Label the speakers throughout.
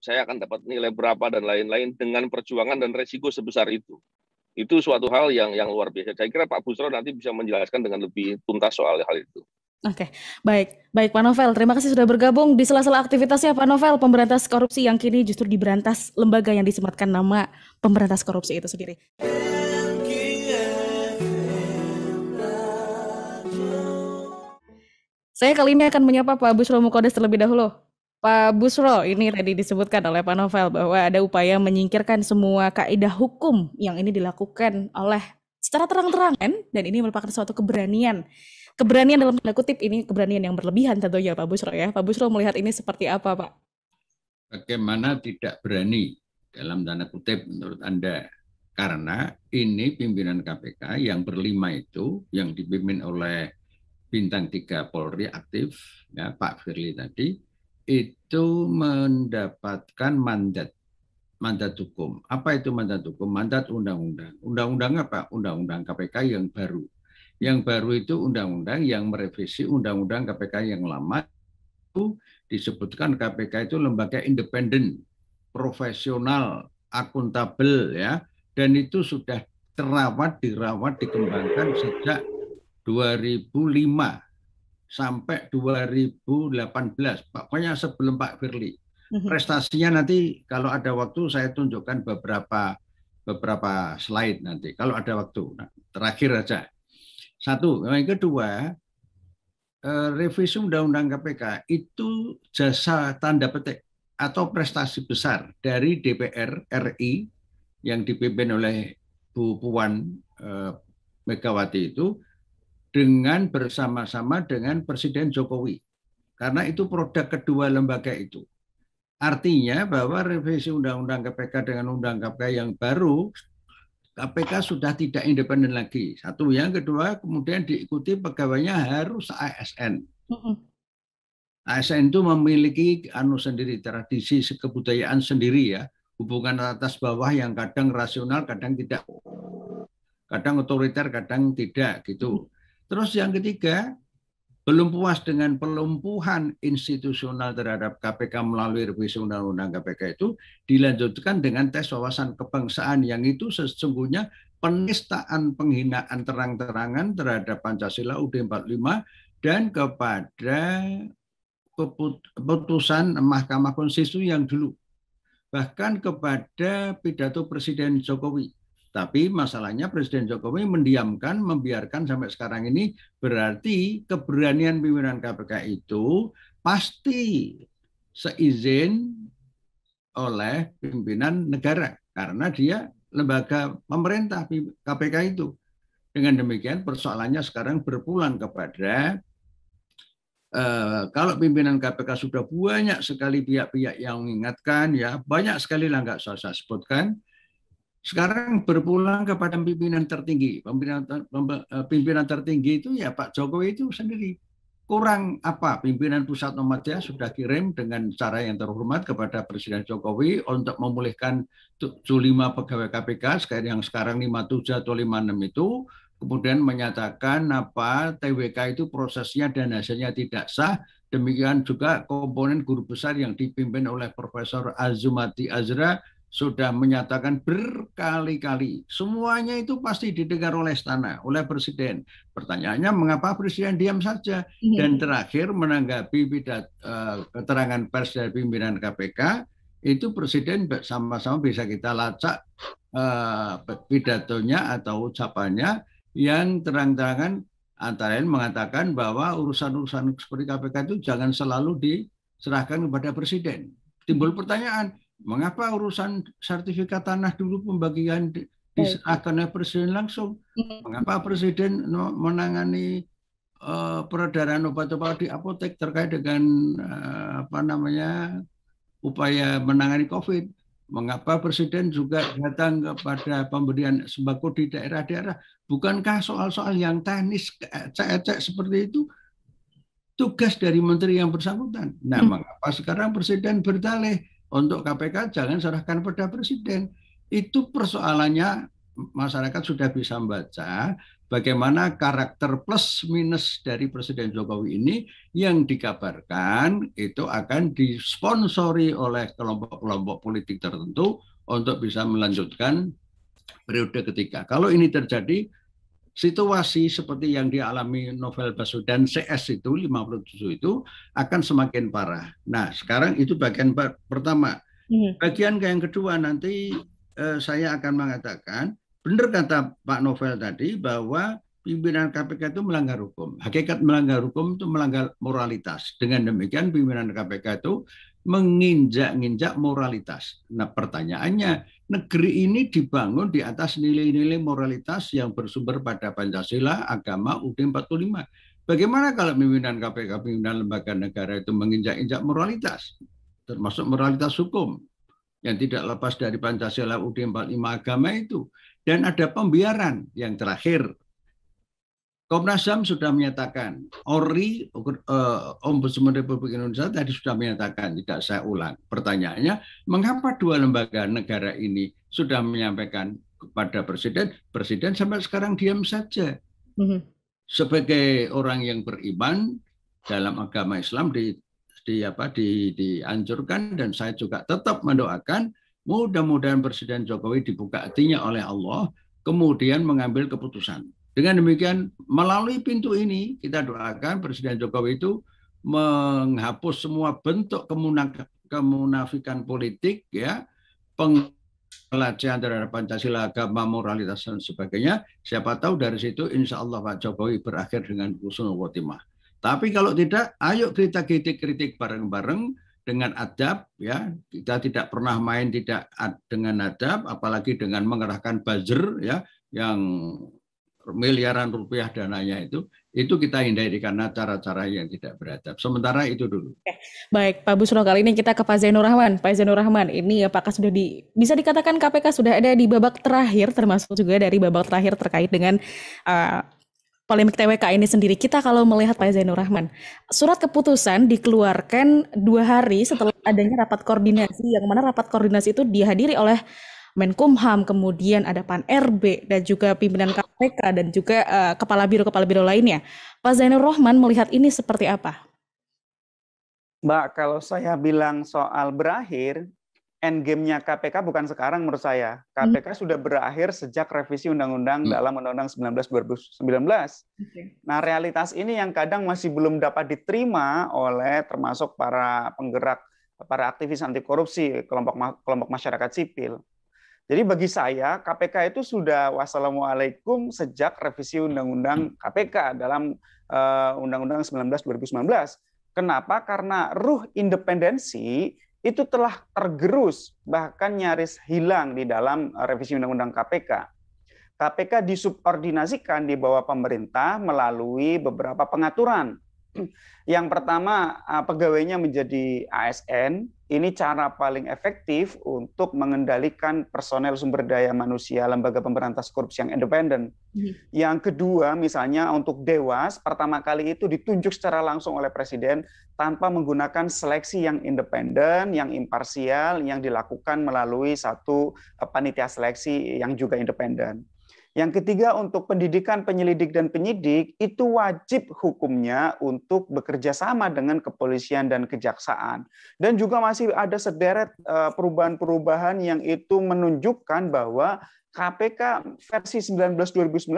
Speaker 1: saya akan dapat nilai berapa dan lain-lain dengan perjuangan dan resiko sebesar itu. Itu suatu hal yang luar biasa. Saya kira Pak Busro nanti bisa menjelaskan dengan lebih tuntas soal hal itu.
Speaker 2: Oke, baik Pak Novel. Terima kasih sudah bergabung di sela-sela aktivitasnya Pak Novel, pemberantas korupsi yang kini justru diberantas lembaga yang disematkan nama pemberantas korupsi itu sendiri. Saya kali ini akan menyapa Pak Buschro Mukhodes terlebih dahulu. Pak Buschro, ini tadi disebutkan oleh Pak Novel bahwa ada upaya menyingkirkan semua kaidah hukum yang ini dilakukan oleh secara terang-terangan, dan ini merupakan suatu keberanian. Keberanian dalam tanda kutip, ini keberanian yang berlebihan tentunya Pak Buschro ya. Pak Buschro melihat ini seperti apa, Pak?
Speaker 3: Bagaimana tidak berani dalam tanda kutip menurut Anda? Karena ini pimpinan KPK yang berlima itu, yang dipimpin oleh Bintang 3 Polri aktif, ya, Pak Firly tadi, itu mendapatkan mandat hukum. Apa itu mandat hukum? Mandat undang-undang. Undang-undang apa? Undang-undang KPK yang baru. Yang baru itu undang-undang yang merevisi undang-undang KPK yang lama. Itu disebutkan KPK itu lembaga independen, profesional, akuntabel, ya, dan itu sudah dirawat, dikembangkan sejak 2005 sampai 2018, pokoknya sebelum Pak Firly. Prestasinya nanti kalau ada waktu saya tunjukkan beberapa slide nanti kalau ada waktu. Nah, terakhir aja. Satu, yang kedua, revisi Undang-Undang KPK itu jasa tanda petik atau prestasi besar dari DPR RI yang dipimpin oleh Bu Puan Megawati itu, dengan bersama-sama dengan Presiden Jokowi. Karena itu produk kedua lembaga itu. Artinya bahwa revisi Undang-Undang KPK dengan Undang KPK yang baru, KPK sudah tidak independen lagi. Satu. Yang kedua, kemudian diikuti pegawainya harus ASN. ASN itu memiliki sendiri, tradisi kebudayaan sendiri, ya. Hubungan atas bawah yang kadang rasional, kadang tidak. Kadang otoriter, kadang tidak, gitu. Terus yang ketiga, belum puas dengan pelumpuhan institusional terhadap KPK melalui revisi Undang-Undang KPK itu, dilanjutkan dengan tes wawasan kebangsaan yang itu sesungguhnya penistaan, penghinaan terang-terangan terhadap Pancasila UUD 45 dan kepada keputusan Mahkamah Konstitusi yang dulu. Bahkan kepada pidato Presiden Jokowi. Tapi masalahnya Presiden Jokowi mendiamkan, membiarkan sampai sekarang ini, berarti keberanian pimpinan KPK itu pasti seizin oleh pimpinan negara. Karena dia lembaga pemerintah KPK itu. Dengan demikian persoalannya sekarang berpulang kepada kalau pimpinan KPK sudah banyak sekali pihak-pihak yang mengingatkan, ya banyak sekali lah nggak saya sebutkan. Sekarang berpulang kepada pimpinan tertinggi. Pimpinan tertinggi itu ya Pak Jokowi itu sendiri. Kurang apa? Pimpinan pusat Muhammadiyah sudah kirim dengan cara yang terhormat kepada Presiden Jokowi untuk memulihkan 75 pegawai KPK, yang sekarang 57 atau 56 itu, kemudian menyatakan TWK itu prosesnya dan hasilnya tidak sah. Demikian juga komponen guru besar yang dipimpin oleh Profesor Azumati Azra sudah menyatakan berkali-kali. Semuanya itu pasti didengar oleh istana, oleh Presiden. Pertanyaannya, mengapa Presiden diam saja? Dan terakhir, menanggapi keterangan pers dari pimpinan KPK, itu Presiden sama-sama bisa kita lacak pidatonya atau ucapannya yang terang-terangan antara lain mengatakan bahwa urusan-urusan seperti KPK itu jangan selalu diserahkan kepada Presiden. Timbul pertanyaan, mengapa urusan sertifikat tanah dulu pembagian diserahkan oleh Presiden langsung? Mengapa Presiden menangani peredaran obat-obat di apotek terkait dengan upaya menangani COVID? Mengapa Presiden juga datang kepada pemberian sembako di daerah-daerah? Bukankah soal-soal yang teknis, ecek-ecek seperti itu tugas dari menteri yang bersangkutan? Nah, mengapa sekarang Presiden berdalih untuk KPK jangan serahkan pada Presiden? Itu persoalannya masyarakat sudah bisa membaca bagaimana karakter plus minus dari Presiden Jokowi ini yang dikabarkan itu akan disponsori oleh kelompok-kelompok politik tertentu untuk bisa melanjutkan periode ketiga. Kalau ini terjadi, situasi seperti yang dialami Novel Baswedan CS itu 57 itu akan semakin parah. Nah, sekarang itu bagian pertama. Bagian yang kedua nanti saya akan mengatakan, benar kata Pak Novel tadi bahwa pimpinan KPK itu melanggar hukum. Hakikat melanggar hukum itu melanggar moralitas. Dengan demikian pimpinan KPK itu menginjak-injak moralitas. Nah, pertanyaannya, negeri ini dibangun di atas nilai-nilai moralitas yang bersumber pada Pancasila, agama, UUD 45. Bagaimana kalau pimpinan KPK, pimpinan lembaga negara itu menginjak-injak moralitas, termasuk moralitas hukum yang tidak lepas dari Pancasila, UUD 45, agama itu. Dan ada pembiaran yang terakhir. Komnas HAM sudah menyatakan, ORI, Ombudsman Republik Indonesia tadi sudah menyatakan, tidak saya ulang. Pertanyaannya, mengapa dua lembaga negara ini sudah menyampaikan kepada Presiden sampai sekarang diam saja? Sebagai orang yang beriman dalam agama Islam dianjurkan, dan saya juga tetap mendoakan mudah-mudahan Presiden Jokowi dibuka hatinya oleh Allah, kemudian mengambil keputusan. Dengan demikian, melalui pintu ini kita doakan Presiden Jokowi itu menghapus semua bentuk kemunafikan politik, ya, pelecehan terhadap Pancasila, agama, moralitas dan sebagainya. Siapa tahu dari situ insya Allah Pak Jokowi berakhir dengan husnul khotimah. Tapi kalau tidak, ayo kita kritik bareng-bareng dengan adab, ya. Kita tidak pernah main tidak dengan adab, apalagi dengan mengerahkan buzzer, ya, yang miliaran rupiah dananya itu kita hindari karena cara-cara yang tidak beradab. Sementara itu dulu.
Speaker 2: Baik, Pak Busro, kali ini kita ke Pak Zainur Rahman. Pak Zainur Rahman, ini apakah sudah bisa dikatakan KPK sudah ada di babak terakhir, termasuk juga dari babak terakhir terkait dengan polemik TWK ini sendiri? Kita kalau melihat Pak Zainur Rahman, surat keputusan dikeluarkan 2 hari setelah adanya rapat koordinasi, yang mana rapat koordinasi itu dihadiri oleh Menkumham, kemudian ada Pan RB, dan juga pimpinan KPK, dan juga kepala biro lainnya. Pak Zainur Rahman melihat ini seperti apa?
Speaker 4: Mbak, kalau saya bilang soal berakhir, endgame-nya KPK bukan sekarang menurut saya. KPK sudah berakhir sejak revisi Undang-Undang dalam Undang-Undang 19 2019. Nah, realitas ini yang kadang masih belum dapat diterima oleh termasuk para penggerak, para aktivis anti korupsi, kelompok masyarakat sipil. Jadi bagi saya, KPK itu sudah wassalamualaikum sejak revisi Undang-Undang KPK dalam Undang-Undang 19 2019. Kenapa? Karena ruh independensi itu telah tergerus, bahkan nyaris hilang di dalam revisi Undang-Undang KPK. KPK disubordinasikan di bawah pemerintah melalui beberapa pengaturan. Yang pertama, pegawainya menjadi ASN. Ini cara paling efektif untuk mengendalikan personel sumber daya manusia lembaga pemberantas korupsi yang independen. Yang kedua, misalnya untuk Dewas, pertama kali itu ditunjuk secara langsung oleh Presiden tanpa menggunakan seleksi yang independen, yang imparsial, yang dilakukan melalui satu panitia seleksi yang juga independen. Yang ketiga, untuk pendidikan penyelidik dan penyidik, itu wajib hukumnya untuk bekerja sama dengan kepolisian dan kejaksaan. Dan juga masih ada sederet perubahan-perubahan yang itu menunjukkan bahwa KPK versi 19-2019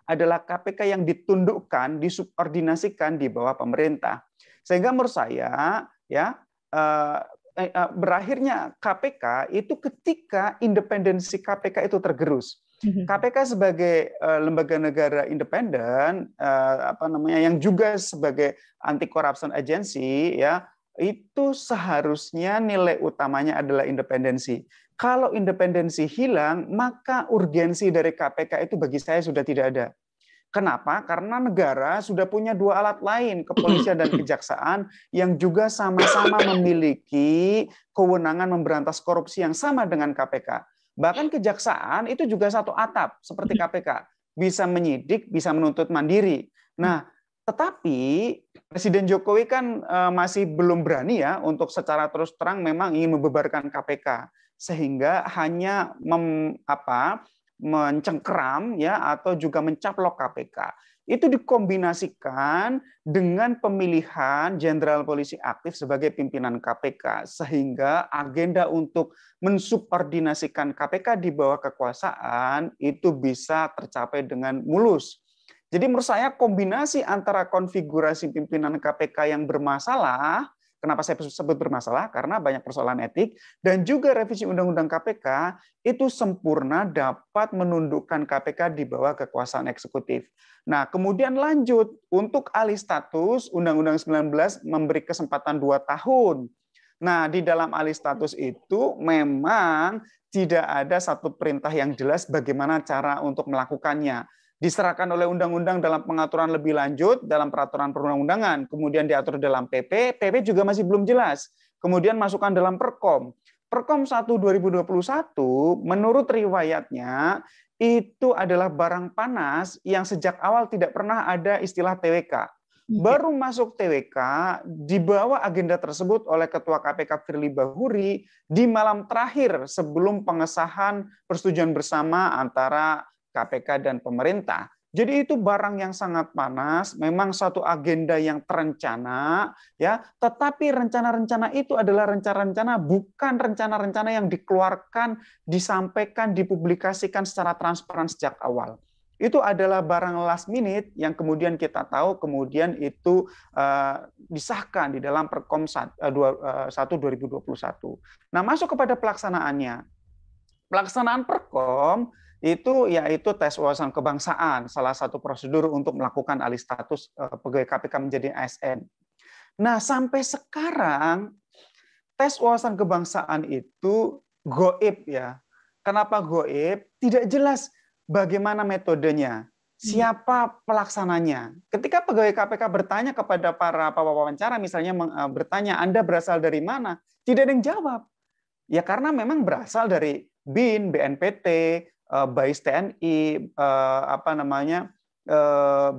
Speaker 4: adalah KPK yang ditundukkan, disubordinasikan di bawah pemerintah. Sehingga menurut saya, ya, berakhirnya KPK itu ketika independensi KPK itu tergerus. KPK sebagai lembaga negara independen, yang juga sebagai anti corruption agency, ya, itu seharusnya nilai utamanya adalah independensi. Kalau independensi hilang, maka urgensi dari KPK itu bagi saya sudah tidak ada. Kenapa? Karena negara sudah punya 2 alat lain, kepolisian dan kejaksaan, yang juga sama-sama memiliki kewenangan memberantas korupsi yang sama dengan KPK. Bahkan kejaksaan itu juga satu atap seperti KPK, bisa menyidik, bisa menuntut mandiri. Nah, tetapi Presiden Jokowi kan masih belum berani ya untuk secara terus terang memang ingin membebarkan KPK, sehingga hanya mencengkeram ya atau juga mencaplok KPK. Itu dikombinasikan dengan pemilihan jenderal polisi aktif sebagai pimpinan KPK, sehingga agenda untuk mensubordinasikan KPK di bawah kekuasaan itu bisa tercapai dengan mulus. Jadi menurut saya kombinasi antara konfigurasi pimpinan KPK yang bermasalah, kenapa saya sebut bermasalah? Karena banyak persoalan etik, dan juga revisi Undang-Undang KPK itu sempurna dapat menundukkan KPK di bawah kekuasaan eksekutif. Nah, kemudian lanjut, untuk alih status, Undang-Undang 19 memberi kesempatan 2 tahun. Nah, di dalam alih status itu memang tidak ada satu perintah yang jelas bagaimana cara untuk melakukannya. Diserahkan oleh undang-undang dalam pengaturan lebih lanjut dalam peraturan perundang-undangan, kemudian diatur dalam PP juga masih belum jelas. Kemudian masukkan dalam Perkom. Perkom 1 2021 menurut riwayatnya itu adalah barang panas yang sejak awal tidak pernah ada istilah TWK. Baru masuk TWK dibawa agenda tersebut oleh Ketua KPK Firly Bahuri di malam terakhir sebelum pengesahan persetujuan bersama antara KPK dan pemerintah. Jadi itu barang yang sangat panas, memang satu agenda yang terencana, ya. Tetapi rencana-rencana itu adalah rencana-rencana, bukan rencana-rencana yang dikeluarkan, disampaikan, dipublikasikan secara transparan sejak awal. Itu adalah barang last minute yang kemudian kita tahu kemudian itu disahkan di dalam Perkom 1 2021. Nah, masuk kepada pelaksanaannya. Pelaksanaan Perkom itu yaitu tes wawasan kebangsaan, salah satu prosedur untuk melakukan alih status pegawai KPK menjadi ASN. Nah, sampai sekarang tes wawasan kebangsaan itu goib ya. Kenapa goib? Tidak jelas bagaimana metodenya, siapa pelaksananya. Ketika pegawai KPK bertanya kepada para pewawancara, misalnya bertanya, Anda berasal dari mana? Tidak ada yang jawab. Ya karena memang berasal dari BIN, BNPT, BAIS TNI,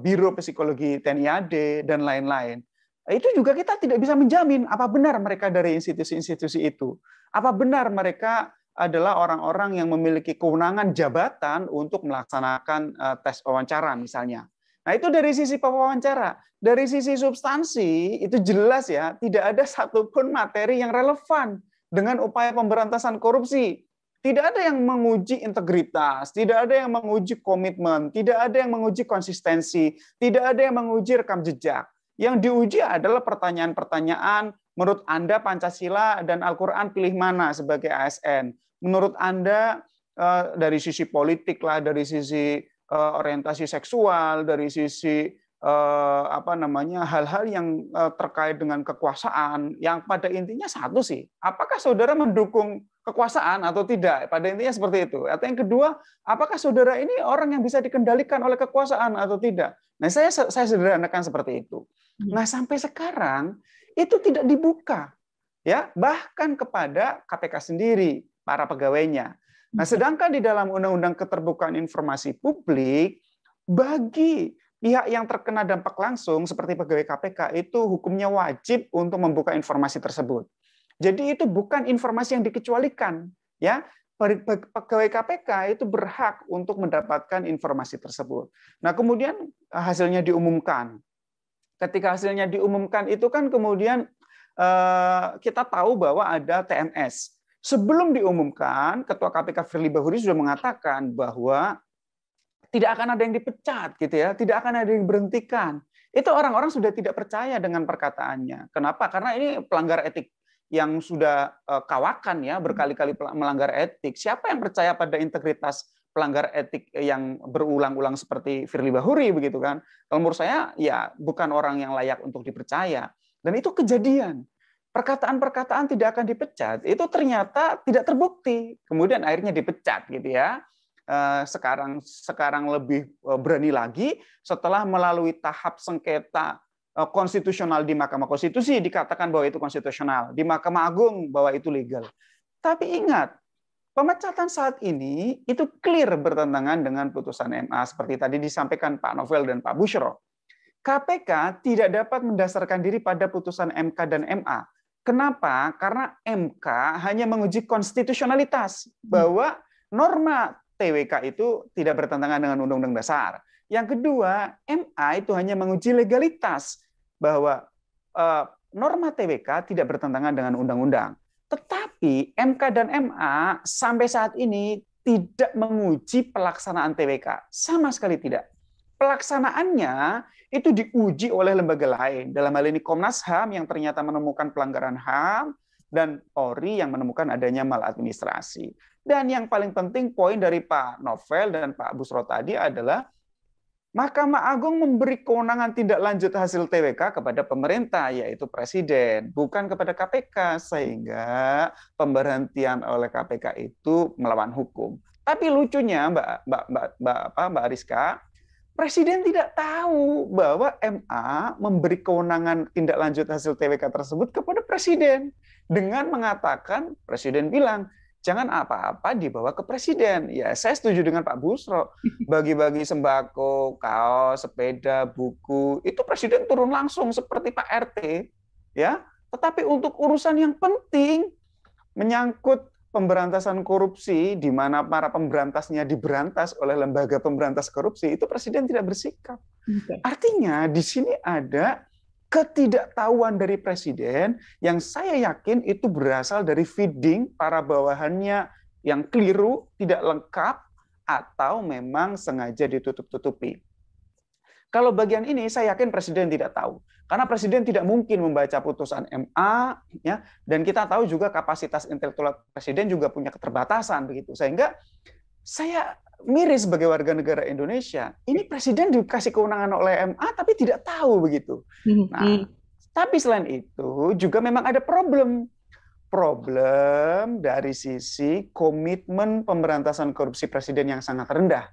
Speaker 4: Biro Psikologi TNI AD, dan lain-lain. Itu juga kita tidak bisa menjamin apa benar mereka dari institusi-institusi itu. Apa benar mereka adalah orang-orang yang memiliki kewenangan jabatan untuk melaksanakan tes wawancara misalnya. Nah itu dari sisi pewawancara. Dari sisi substansi itu jelas ya, tidak ada satupun materi yang relevan dengan upaya pemberantasan korupsi. Tidak ada yang menguji integritas, tidak ada yang menguji komitmen, tidak ada yang menguji konsistensi, tidak ada yang menguji rekam jejak. Yang diuji adalah pertanyaan-pertanyaan, menurut Anda Pancasila dan Al-Quran pilih mana sebagai ASN? Menurut Anda dari sisi politik lah, dari sisi orientasi seksual, dari sisi hal-hal yang terkait dengan kekuasaan, yang pada intinya satu sih, apakah saudara mendukung kekuasaan atau tidak? Pada intinya seperti itu. Atau yang kedua, apakah saudara ini orang yang bisa dikendalikan oleh kekuasaan atau tidak? Nah, saya sederhanakan seperti itu. Nah, sampai sekarang itu tidak dibuka, ya, bahkan kepada KPK sendiri, para pegawainya. Nah, sedangkan di dalam Undang-Undang Keterbukaan Informasi Publik, bagi pihak yang terkena dampak langsung seperti pegawai KPK itu hukumnya wajib untuk membuka informasi tersebut. Jadi itu bukan informasi yang dikecualikan, ya. Pegawai KPK itu berhak untuk mendapatkan informasi tersebut. Nah, kemudian hasilnya diumumkan. Ketika hasilnya diumumkan itu kan kemudian kita tahu bahwa ada TMS. Sebelum diumumkan, Ketua KPK Firly Bahuri sudah mengatakan bahwa tidak akan ada yang dipecat, gitu ya, tidak akan ada yang diberhentikan. Itu orang-orang sudah tidak percaya dengan perkataannya. Kenapa? Karena ini pelanggar etik yang sudah kawakan ya, berkali-kali melanggar etik. Siapa yang percaya pada integritas pelanggar etik yang berulang-ulang seperti Firly Bahuri begitu kan? Kalau menurut saya ya bukan orang yang layak untuk dipercaya. Dan itu kejadian. Perkataan-perkataan tidak akan dipecat itu ternyata tidak terbukti. Kemudian akhirnya dipecat gitu ya. Sekarang lebih berani lagi setelah melalui tahap sengketa konstitusional di Mahkamah Konstitusi dikatakan bahwa itu konstitusional, di Mahkamah Agung bahwa itu legal. Tapi ingat, pemecatan saat ini itu clear bertentangan dengan putusan MA seperti tadi disampaikan Pak Novel dan Pak Busyro. KPK tidak dapat mendasarkan diri pada putusan MK dan MA. Kenapa? Karena MK hanya menguji konstitusionalitas bahwa norma TWK itu tidak bertentangan dengan Undang-Undang Dasar. Yang kedua, MA itu hanya menguji legalitas bahwa norma TWK tidak bertentangan dengan undang-undang. Tetapi MK dan MA sampai saat ini tidak menguji pelaksanaan TWK. Sama sekali tidak. Pelaksanaannya itu diuji oleh lembaga lain. Dalam hal ini Komnas HAM yang ternyata menemukan pelanggaran HAM, dan Polri yang menemukan adanya maladministrasi. Dan yang paling penting poin dari Pak Novel dan Pak Busro tadi adalah Mahkamah Agung memberi kewenangan tindak lanjut hasil TWK kepada pemerintah, yaitu Presiden, bukan kepada KPK, sehingga pemberhentian oleh KPK itu melawan hukum. Tapi lucunya Mbak Ariska, Presiden tidak tahu bahwa MA memberi kewenangan tindak lanjut hasil TWK tersebut kepada Presiden. Dengan mengatakan, Presiden bilang, jangan apa-apa dibawa ke Presiden. Ya, saya setuju dengan Pak Busro. Bagi-bagi sembako, kaos, sepeda, buku, itu Presiden turun langsung seperti Pak RT. Ya, tetapi untuk urusan yang penting, menyangkut pemberantasan korupsi, di mana para pemberantasnya diberantas oleh lembaga pemberantas korupsi, itu Presiden tidak bersikap. Artinya di sini ada ketidaktahuan dari Presiden yang saya yakin itu berasal dari feeding para bawahannya yang keliru, tidak lengkap, atau memang sengaja ditutup-tutupi. Kalau bagian ini saya yakin Presiden tidak tahu. Karena Presiden tidak mungkin membaca putusan MA, ya, dan kita tahu juga kapasitas intelektual Presiden juga punya keterbatasan begitu. Sehingga saya miris sebagai warga negara Indonesia, ini Presiden dikasih kewenangan oleh MA tapi tidak tahu begitu. Nah, tapi selain itu juga memang ada problem dari sisi komitmen pemberantasan korupsi Presiden yang sangat rendah.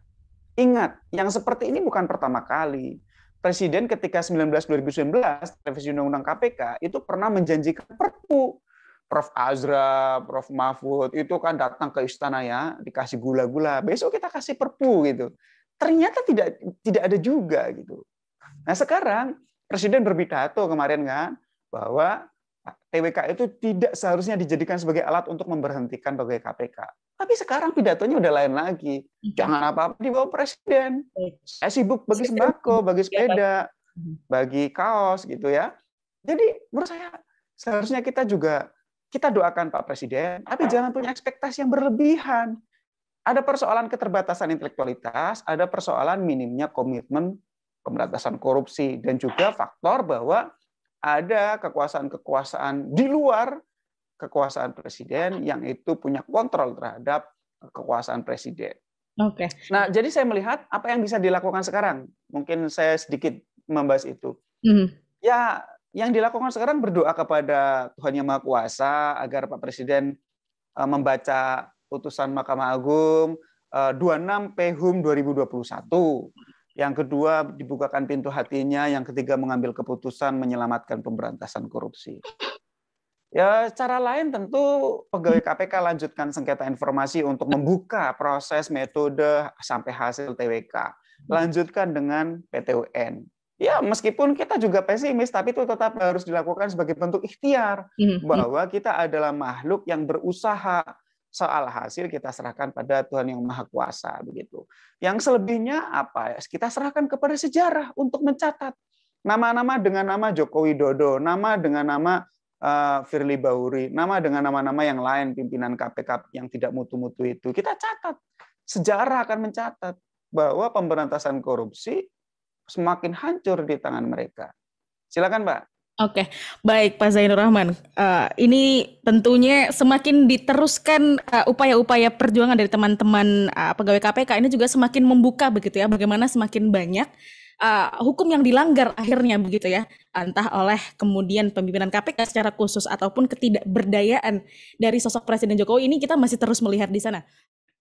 Speaker 4: Ingat, yang seperti ini bukan pertama kali. Presiden ketika 2019 revisi Undang-Undang KPK itu pernah menjanjikan Perpu. Prof. Azra, Prof. Mahfud itu kan datang ke istana ya, dikasih gula-gula. Besok kita kasih Perpu gitu. Ternyata tidak ada juga gitu. Nah sekarang Presiden berpidato kemarin kan bahwa TWK itu tidak seharusnya dijadikan sebagai alat untuk memberhentikan pegawai KPK. Tapi sekarang pidatonya udah lain lagi. Jangan apa-apa dibawa Presiden. Saya sibuk bagi sembako, bagi sepeda, bagi kaos gitu ya. Jadi menurut saya seharusnya kita doakan Pak Presiden, tapi jangan punya ekspektasi yang berlebihan. Ada persoalan keterbatasan intelektualitas, ada persoalan minimnya komitmen pemberantasan korupsi, dan juga faktor bahwa ada kekuasaan-kekuasaan di luar kekuasaan Presiden yang itu punya kontrol terhadap kekuasaan Presiden.
Speaker 2: Oke.
Speaker 4: Nah, jadi saya melihat apa yang bisa dilakukan sekarang. Mungkin saya sedikit membahas itu. Ya, yang dilakukan sekarang berdoa kepada Tuhan Yang Maha Kuasa agar Pak Presiden membaca putusan Mahkamah Agung 26 PHUM 2021. Yang kedua, dibukakan pintu hatinya. Yang ketiga, mengambil keputusan menyelamatkan pemberantasan korupsi. Ya, cara lain tentu pegawai KPK lanjutkan sengketa informasi untuk membuka proses metode sampai hasil TWK. Lanjutkan dengan PT UN. Ya, meskipun kita juga pesimis, tapi itu tetap harus dilakukan sebagai bentuk ikhtiar bahwa kita adalah makhluk yang berusaha. Soal hasil kita serahkan pada Tuhan Yang Maha Kuasa begitu. Yang selebihnya apa? Kita serahkan kepada sejarah untuk mencatat nama-nama dengan nama Joko Widodo, nama dengan nama Firly Bahuri, nama dengan nama-nama yang lain pimpinan KPK yang tidak mutu-mutu itu. Kita catat. Sejarah akan mencatat bahwa pemberantasan korupsi semakin hancur di tangan mereka. Silakan, Mbak.
Speaker 2: Oke, baik Pak Zainur Rahman. Ini tentunya semakin diteruskan upaya-upaya perjuangan dari teman-teman pegawai KPK ini juga semakin membuka begitu ya, bagaimana semakin banyak hukum yang dilanggar akhirnya begitu ya, entah oleh kemudian pimpinan KPK secara khusus ataupun ketidakberdayaan dari sosok Presiden Jokowi ini kita masih terus melihat di sana.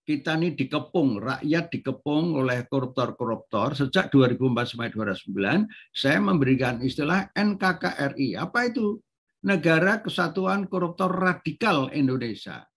Speaker 3: Kita ini dikepung, rakyat dikepung oleh koruptor-koruptor sejak 2004 sampai 2009. Saya memberikan istilah NKKRI. Apa itu? Negara Kesatuan Koruptor Radikal Indonesia.